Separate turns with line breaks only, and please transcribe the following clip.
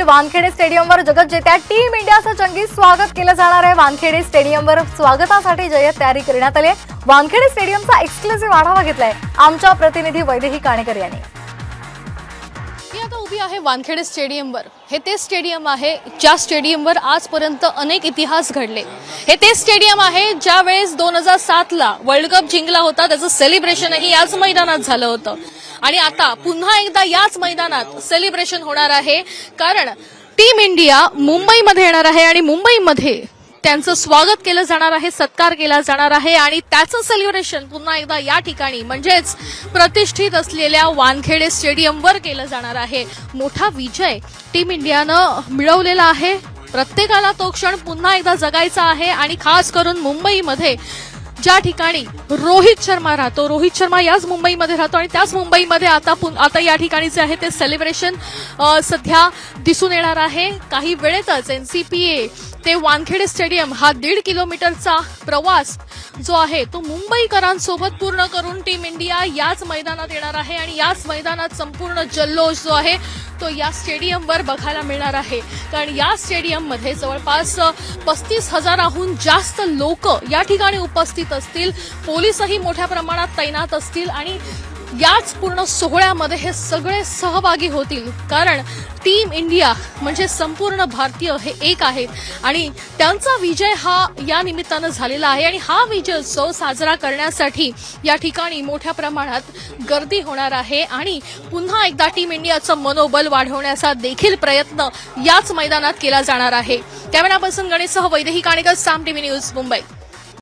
वानखेडे स्टेडियमवर जगज्जेत्या टीम इंडियाचं जंगी स्वागत केलं जाणार आहे। वानखेडे स्टेडियमवर स्वागतासाठी जय्यत तयारी करण्यात आली आहे। वानखेडे स्टेडियमचा एक्सक्लुसिव्ह आढावा घेतलाय आमच्या प्रतिनिधी वैदेही काणेकर यांनी।
मी आता उभी आहे वानखेडे स्टेडियमवर। हे ते स्टेडियम आहे ज्या स्टेडियमवर आजपर्यंत अनेक इतिहास घडले। हे ते स्टेडियम आहे ज्या वेळेस 2007 ला वर्ल्ड कप जिंकला होता, त्याचं सेलिब्रेशनही याच मैदानात झालं होतं आणि आता पुन्हा एकदा याच मैदानात सेलिब्रेशन होणार आहे, कारण टीम इंडिया मुंबईमध्ये येणार आहे आणि मुंबईमध्ये त्यांचं स्वागत केलं जाणार आहे, सत्कार केला जाणार आहे आणि त्याचं सेलिब्रेशन पुन्हा एकदा या ठिकाणी म्हणजेच प्रतिष्ठित असलेल्या वानखेडे स्टेडियमवर केलं जाणार आहे। मोठा विजय टीम इंडियानं मिळवलेला आहे। प्रत्येकाला तो क्षण पुन्हा एकदा जगायचा आहे आणि खास करून मुंबईमध्ये ज्या ठिकाणी रोहित शर्मा राहतो, रोहित शर्मा याच मुंबईमध्ये राहतो आणि त्याच मुंबईमध्ये आता या ठिकाणी जे आहे ते सेलिब्रेशन सध्या दिसून येणार आहे। काही वेळेतच एनसीपीए ते वानखेडे स्टेडियम हा 1.5 किलोमीटरचा प्रवास जो आहे तो मुंबईकरांसोबत पूर्ण करून टीम इंडिया याच मैदानात येणार आहे आणि याच मैदानात संपूर्ण जल्लोष जो आहे तो या स्टेडियमवर बघायला मिळणार आहे, कारण या स्टेडियममध्ये जवळपास 35,000हून जास्त लोक या ठिकाणी उपस्थित असतील। पोलीसही मोठ्या प्रमाणात तैनात असतील आणि याच पूर्ण सोहळ्यामध्ये हे सगळे सहभागी होतील, कारण टीम इंडिया म्हणजे संपूर्ण भारतीय हे एक आहेत आणि त्यांचा विजय हा या निमित्तानं झालेला आहे आणि हा विजयोत्सव साजरा करण्यासाठी या ठिकाणी मोठ्या प्रमाणात गर्दी होणार आहे आणि पुन्हा एकदा टीम इंडियाचं मनोबल वाढवण्याचा देखील प्रयत्न याच मैदानात केला जाणार आहे। कॅमेरा पर्सन गणेशसह वैदेही काणेकर, साम टीव्ही न्यूज, मुंबई।